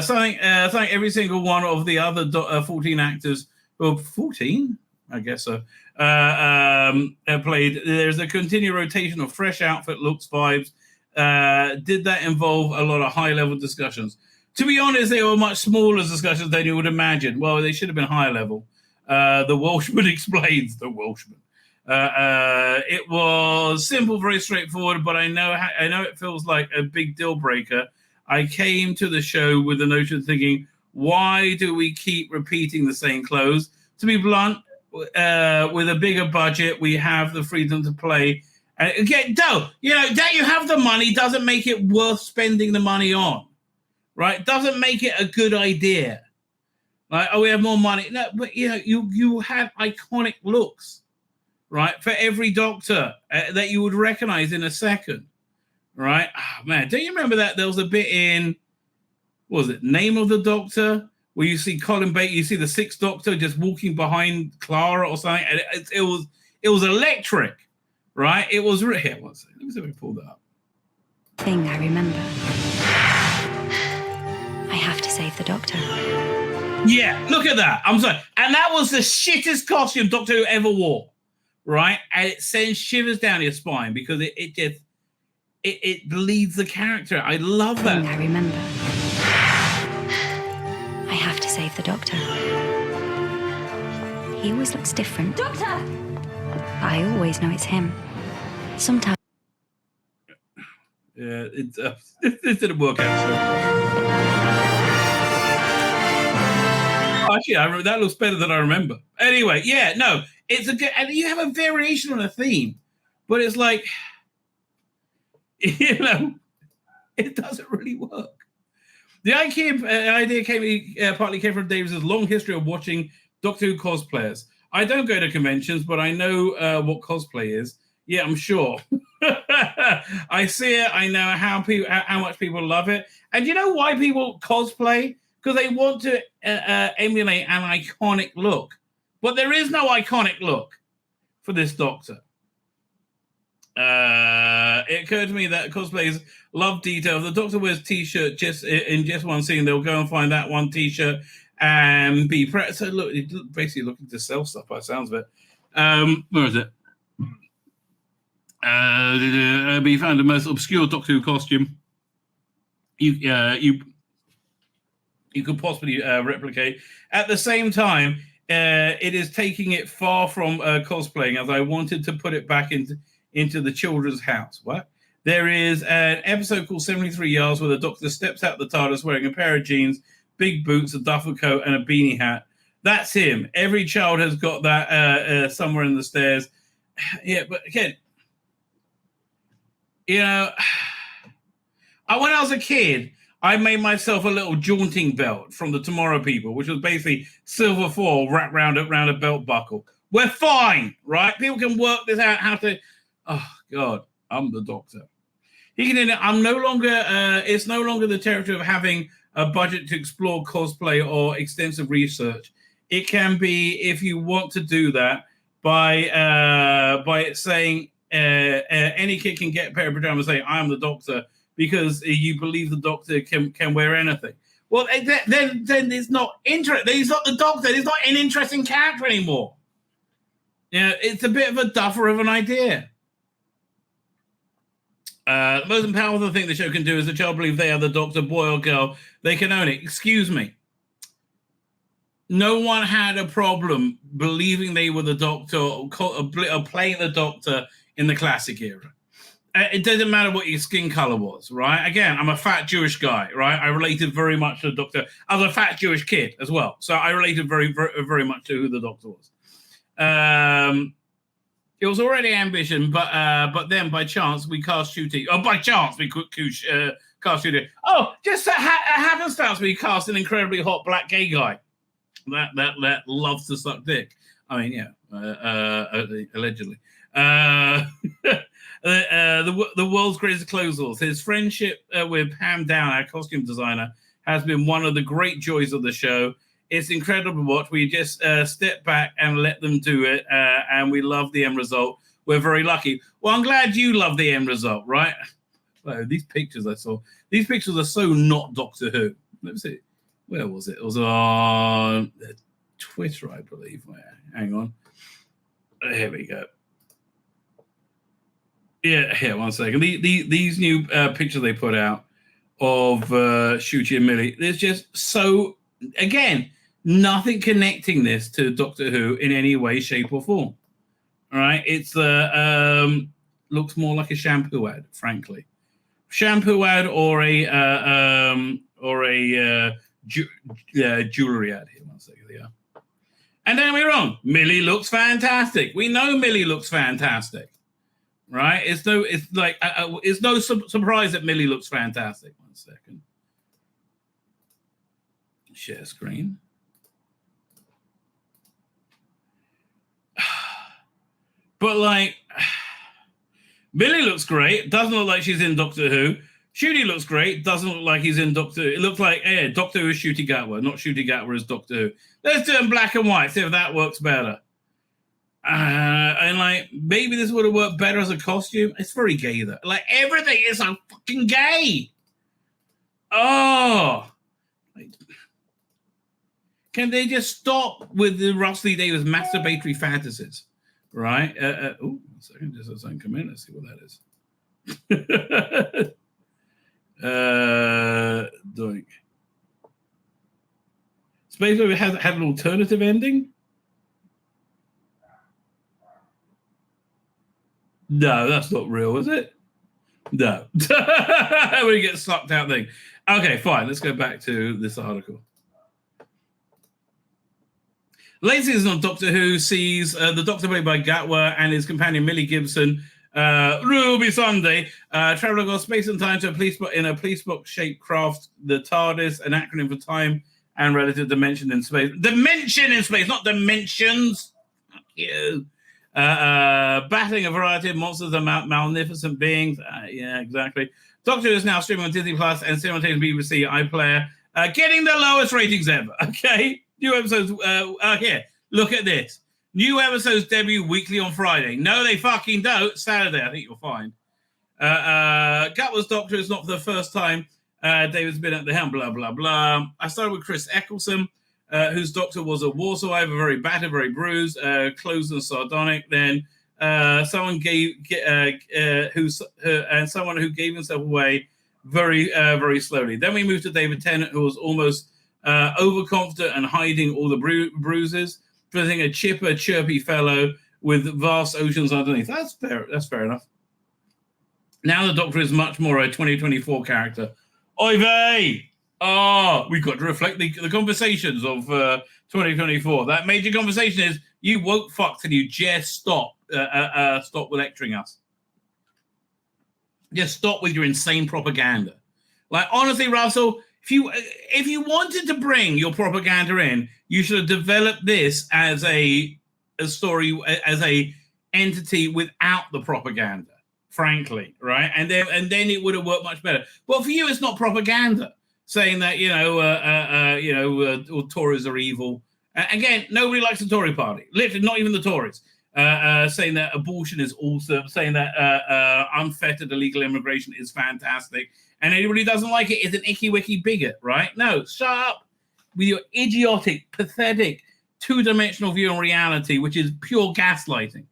Something every single one of the other 14 actors, well, 14, I guess so, played. There's a continued rotation of fresh outfit, looks, vibes. Did that involve a lot of high-level discussions? To be honest, they were much smaller discussions than you would imagine. Well, they should have been higher level. The Welshman explains. The Welshman. It was simple, very straightforward, but I know it feels like a big deal breaker. I came to the show with the notion thinking, why do we keep repeating the same clothes? To be blunt, with a bigger budget, we have the freedom to play. And again, that you have the money doesn't make it worth spending the money on, right? Doesn't make it a good idea. Like, we have more money. No, but you have iconic looks, right? For every Doctor that you would recognize in a second, right? Oh, man, don't you remember that there was a bit in, what was it, Name of the Doctor, where you see Colin Baker, you see the Sixth Doctor just walking behind Clara or something, and it was electric, right? It was here. Let me see if we pull that up. Thing I remember. I have to save the Doctor. Yeah, look at that. I'm sorry. And that was the shittest costume Doctor Who ever wore, right? And it sends shivers down your spine because it bleeds the character. I love that. Thing I remember. I have to save the Doctor. He always looks different. Doctor! I always know it's him. Sometimes. Yeah, it didn't work out so. Actually, that looks better than I remember. Anyway, yeah, no, it's a good, and you have a variation on a theme, but it's like, it doesn't really work. The idea partly came from Davies' long history of watching Doctor Who cosplayers. I don't go to conventions, but I know what cosplay is. Yeah, I'm sure. I see it. I know how much people love it, and you know why people cosplay? Because they want to emulate an iconic look. But there is no iconic look for this Doctor. It occurred to me that cosplayers love detail. If the Doctor wears T-shirt just one scene, they'll go and find that one T-shirt and be proud. So look, it's basically looking to sell stuff by the sounds of it. Where is it? Be found the most obscure Doctor Who costume you could possibly replicate. At the same time, it is taking it far from cosplaying, as I wanted to put it back into the children's house. What? There is an episode called 73 Yards where the Doctor steps out the TARDIS wearing a pair of jeans, big boots, a duffel coat, and a beanie hat. That's him. Every child has got that somewhere in the stairs. Yeah, but again, when I was a kid, I made myself a little jaunting belt from the Tomorrow People, which was basically silver foil wrapped around a belt buckle. We're fine, right? People can work this out. How to? Oh God, I'm the Doctor. I'm no longer. It's no longer the territory of having a budget to explore cosplay or extensive research. It can be, if you want to do that, by saying any kid can get a pair of pajamas saying I am the doctor because you believe the doctor can wear anything. Well, then it's not interesting. He's not the doctor. He's not an interesting character anymore. It's a bit of a duffer of an idea. The most powerful thing the show can do is the child believe they are the doctor, boy or girl. They can own it. Excuse me. No one had a problem believing they were the doctor or playing the doctor in the classic era. It doesn't matter what your skin color was, right? Again, I'm a fat Jewish guy, right? I related very much to the doctor. I was a fat Jewish kid as well. So I related very, very, very much to who the doctor was. It was already ambition, but then by chance we cast Shooty. Oh, by chance we cast Shooty. Oh, just a happenstance we cast an incredibly hot black gay guy that loves to suck dick. I mean, allegedly. The world's greatest clothes. His friendship with Pam Down, our costume designer, has been one of the great joys of the show. It's incredible to watch. We just step back and let them do it, and we love the end result. We're very lucky. Well, I'm glad you love the end result, right? Well, these pictures I saw. These pictures are so not Doctor Who. Let me see. Where was it? It was on Twitter, I believe. Hang on. Here we go. Yeah, here, one second. These new pictures they put out of Shooty and Millie, there's just so, again, nothing connecting this to Doctor Who in any way, shape, or form. All right? It's looks more like a shampoo ad, frankly. Shampoo ad or a jewelry ad. Here, one second. Yeah. And don't get me wrong, Millie looks fantastic. We know Millie looks fantastic. Right? It's no surprise that Millie looks fantastic. One second. Share screen. But like, Millie looks great. Doesn't look like she's in Doctor Who. Shooty looks great. Doesn't look like he's in Doctor Who. It looks like Doctor Who is Shooty Gatwa, not Shooty Gatwa as Doctor Who. Let's do it in black and white. See if that works better. And like, maybe this would have worked better as a costume. It's very gay though. Like, everything is so fucking gay. Oh, can they just stop with the Rusty Davies masturbatory fantasies? Right? Oh, 1 second, just a second. Come in. Let's see what that is. Doink. Space Opera had an alternative ending. No, that's not real, is it? No. We get sucked out thing. Okay, fine. Let's go back to this article. Late season of Doctor Who sees the Doctor played by Gatwa and his companion Millie Gibson, Ruby Sunday, travel across space and time to a police box-shaped craft, the TARDIS, an acronym for time and relative dimension in space. Dimension in space, not dimensions. Fuck you. Battling a variety of monsters and magnificent beings. Yeah, exactly. Doctor Who is now streaming on Disney Plus and simultaneously BBC iPlayer, getting the lowest ratings ever. Okay, new episodes. Here, look at this. New episodes debut weekly on Friday. No, they fucking don't. Saturday, I think you'll find. Gatwa's Doctor is not for the first time. David's been at the helm. Blah blah blah. I started with Chris Eccleston, whose Doctor was a war survivor, very battered, very bruised, closed and sardonic. Then someone who gave himself away very, very slowly. Then we moved to David Tennant, who was almost overconfident and hiding all the bruises, presenting a chipper, chirpy fellow with vast oceans underneath. That's fair. That's fair enough. Now the Doctor is much more a 2024 character. Oy vey! Oh, we've got to reflect the conversations of 2024. That major conversation is you woke fuck till you just stop lecturing us. Just stop with your insane propaganda. Like, honestly, Russell, if you wanted to bring your propaganda in, you should have developed this as a story, as a entity without the propaganda, frankly, right? And then it would have worked much better. But for you, it's not propaganda. Saying that, Tories are evil. Again, nobody likes the Tory party. Literally, not even the Tories. saying that abortion is awesome, saying that unfettered illegal immigration is fantastic, and anybody who doesn't like it is an icky-wicky bigot, right? No, shut up with your idiotic, pathetic, two-dimensional view on reality, which is pure gaslighting.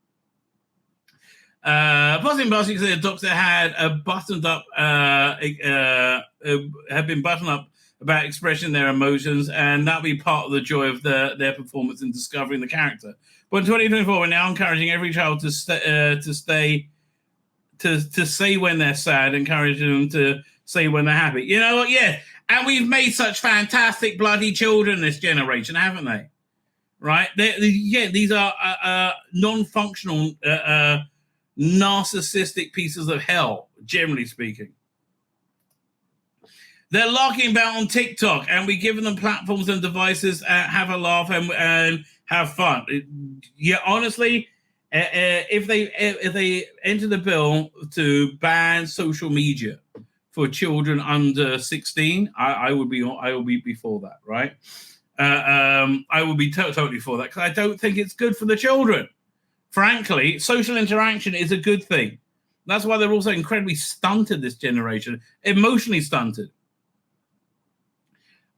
Plus, in Buzzing, the doctor had been buttoned up about expressing their emotions, and that'll be part of the joy of their performance in discovering the character. But in 2024, we're now encouraging every child to say when they're sad, encouraging them to say when they're happy. You know what? Yeah, and we've made such fantastic bloody children this generation, haven't they? Right? These are non-functional, narcissistic pieces of hell, generally speaking. They're larking about on TikTok, and we're giving them platforms and devices, have a laugh and have fun. Yeah, honestly, if they enter the bill to ban social media for children under 16, I will be before that, right? I will be totally for that, because I don't think it's good for the children. Frankly, social interaction is a good thing. That's why they're also incredibly stunted, this generation, emotionally stunted.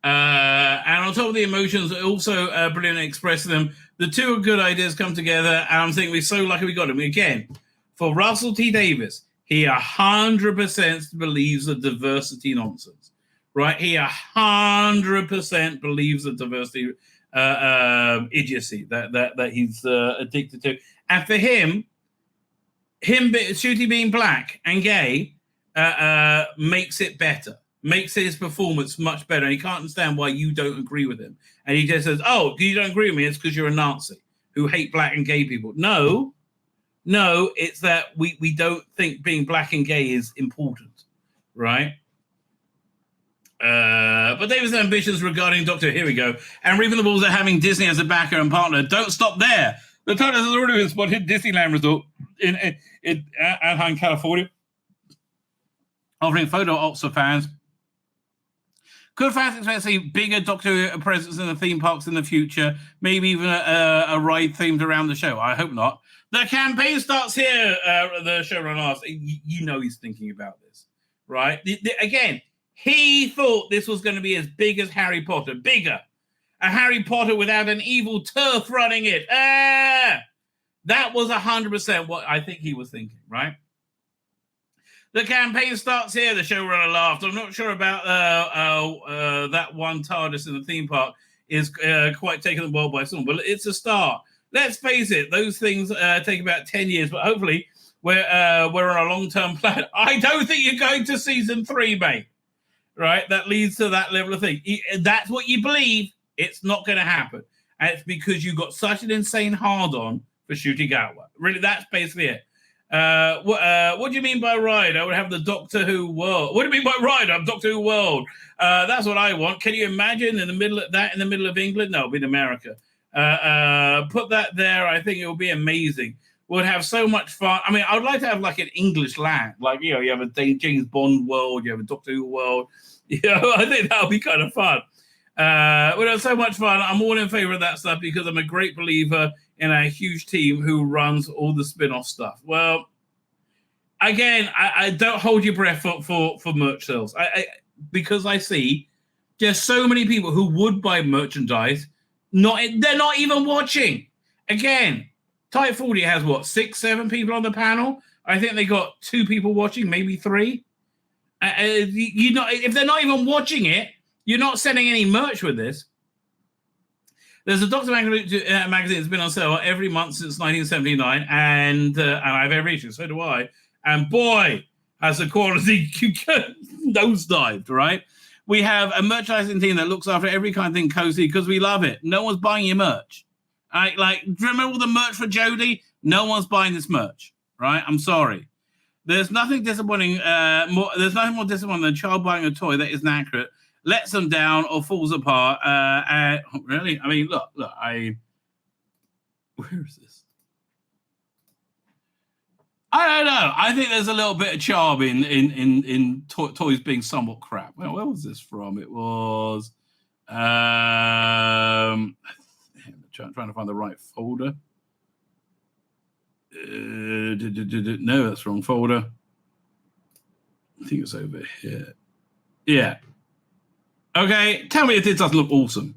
And on top of the emotions, also brilliantly expressing them. The two good ideas come together, and I'm thinking we're so lucky we got him. Again, for Russell T. Davies, he 100% believes the diversity nonsense, right? He 100% believes the diversity idiocy that he's addicted to. And for him Shooty being black and gay makes it better. Makes his performance much better. And he can't understand why you don't agree with him. And he just says, oh, you don't agree with me, it's because you're a Nazi who hate black and gay people. No, it's that we don't think being black and gay is important, right? But Davis' ambitions regarding Doctor, here we go, and reaping the balls at having Disney as a backer and partner don't stop there. The title has already been spotted Disneyland Resort in Anaheim, California, offering photo ops for fans. Could fans expect to see bigger Doctor Who presence in the theme parks in the future? Maybe even a ride themed around the show? I hope not. The campaign starts here, the showrunner asked. You know he's thinking about this, right? Again, he thought this was going to be as big as Harry Potter. Bigger. A Harry Potter without an evil turf running it. That was 100% what I think he was thinking, right? The campaign starts here, the showrunner laughed. I'm not sure about that one TARDIS in the theme park is quite taking the world by storm, but it's a start. Let's face it, those things take about 10 years, but hopefully we're on a long-term plan. I don't think you're going to season 3, mate. Right? That leads to that level of thing. That's what you believe. It's not going to happen. And it's because you got such an insane hard-on for Shooty Gatwa. Really, that's basically it. What do you mean by ride? I would have the Doctor Who world. What do you mean by ride? I'm Doctor Who world. That's what I want. Can you imagine in the middle of England? No, it'll be in America. Put that there. I think it will be amazing. We'll have so much fun. I mean, I would like to have like an English land. Like, you know, you have a James Bond world, you have a Doctor Who world. You know, I think that would be kind of fun. We'll have so much fun. I'm all in favor of that stuff because I'm a great believer in a huge team who runs all the spin-off stuff. Well, again, I don't hold your breath for merch sales. Because I see there's so many people who would buy merchandise. They're not even watching. Again, Type 40 has what, 6-7 people on the panel? I think they got 2 people watching, maybe 3. If they're not even watching it, you're not selling any merch with this. There's a Doctor magazine that's been on sale every month since 1979, and I have every issue, so do I. And boy, has the quality nosedived, right? We have a merchandising team that looks after every kind of thing cozy because we love it. No one's buying your merch. Like, do you remember all the merch for Jodie? No one's buying this merch, right? I'm sorry. There's nothing disappointing. There's nothing more disappointing than a child buying a toy that isn't accurate, lets them down, or falls apart. Really? I mean, look. Where is this? I don't know. I think there's a little bit of charm in toys being somewhat crap. Well, where was this from? It was. I'm trying to find the right folder. No, that's wrong folder. I think it's over here. Yeah. Okay, tell me if this doesn't look awesome.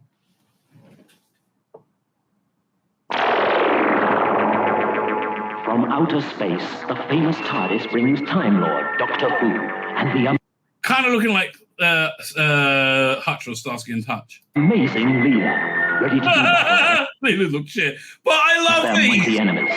From outer space, the famous TARDIS brings Time Lord, Doctor Who, and the Kind of looking like Hutch or Starsky and Hutch. amazing Leela, ready to do battle They look shit. But I love with the these. enemies.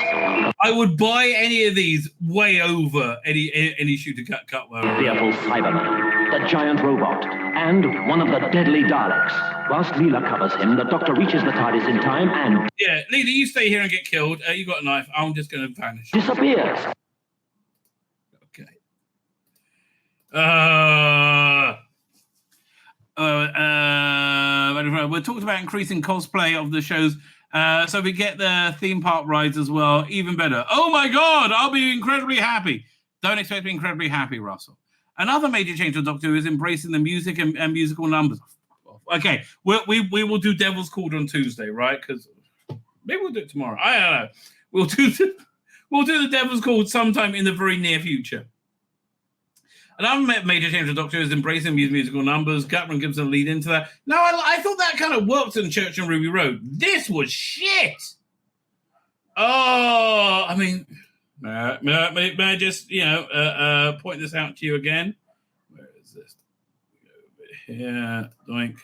I would buy any of these way over any shooter cut Fearful Cyberman, the giant robot, and one of the deadly Daleks. Whilst Leela covers him, the Doctor reaches the TARDIS in time and Yeah, Leela, you stay here and get killed. You got a knife. I'm just going to vanish. disappears. Okay. We talked about increasing cosplay of the shows. So we get the theme park rides as well. Even better. Oh my God, I'll be incredibly happy. Don't expect to be incredibly happy, Russell. Another major change to Doctor Who is embracing the music and musical numbers. Okay, we will do Devil's Called on Tuesday, right? Because maybe we'll do it tomorrow. I don't know. We'll do the Devil's Called sometime in the very near future. Another major change to Doctor Who is embracing musical numbers. Gutman gives a lead into that. No, I thought that kind of worked in Church and Ruby Road. This was shit. Oh, I mean, may I just, point this out to you again? Where is this? Over here, doink.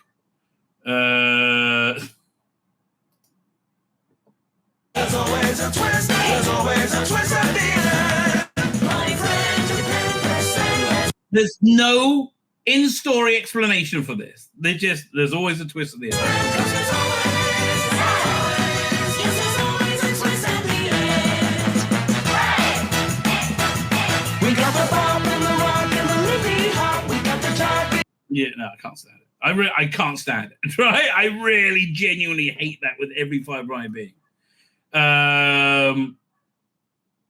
There's always a twist. There's always a twist at the end. My friend, there's no in-story explanation for this. There's always a twist at the end. we got the bomb and the rock and the Lindy Hop. We got the job. Yeah, no, I can't stand it. I can't stand it, right? I really genuinely hate that with every fiber I being.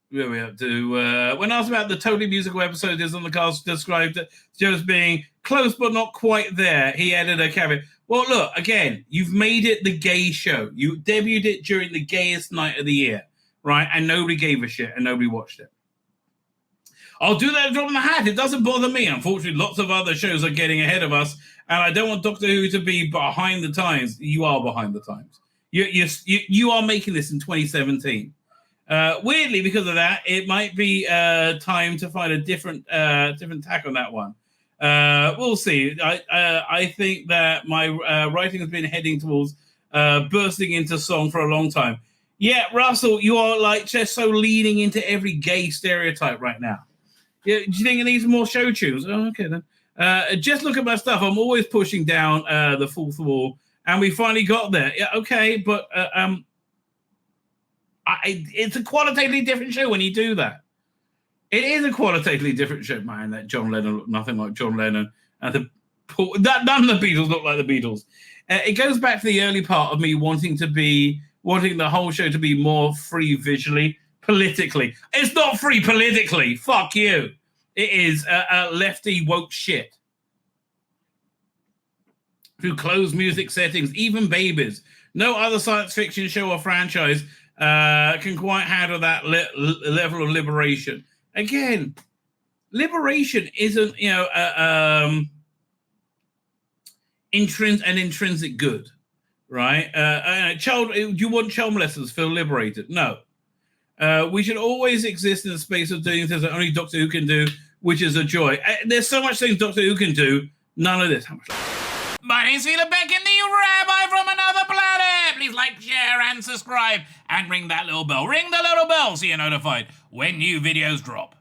Where we up to? When asked about the totally musical episode is on the cast, described Joe as being close but not quite there. He added a caveat. Well, look, again, you've made it the gay show. You debuted it during the gayest night of the year, right? And nobody gave a shit and nobody watched it. I'll do that drop in the hat. It doesn't bother me. Unfortunately, lots of other shows are getting ahead of us, and I don't want Doctor Who to be behind the times. You are behind the times. You are making this in 2017. Weirdly, because of that, it might be time to find a different tack on that one. We'll see. I think that my writing has been heading towards bursting into song for a long time. Yeah, Russell, you are like just so leaning into every gay stereotype right now. Yeah, do you think it needs more show tunes? Oh, okay then. Just look at my stuff. I'm always pushing down the fourth wall, and we finally got there. Yeah, okay, but it's a qualitatively different show when you do that. It is a qualitatively different show, man. That John Lennon looked nothing like John Lennon, and none of the Beatles look like the Beatles. It goes back to the early part of me wanting the whole show to be more free visually, politically. It's not free politically. Fuck you. It is lefty woke shit. Through closed music settings, even babies. No other science fiction show or franchise can quite handle that level of liberation. Again, liberation isn't, an intrinsic good, right? Do you want child molesters to feel liberated? No. We should always exist in a space of doing things that only Doctor Who can do, which is a joy. There's so much things Doctor Who can do, none of this. My name's Tzvi Lebetkin, the Rabbi from another planet. Please like, share, and subscribe, and ring that little bell. Ring the little bell so you're notified when new videos drop.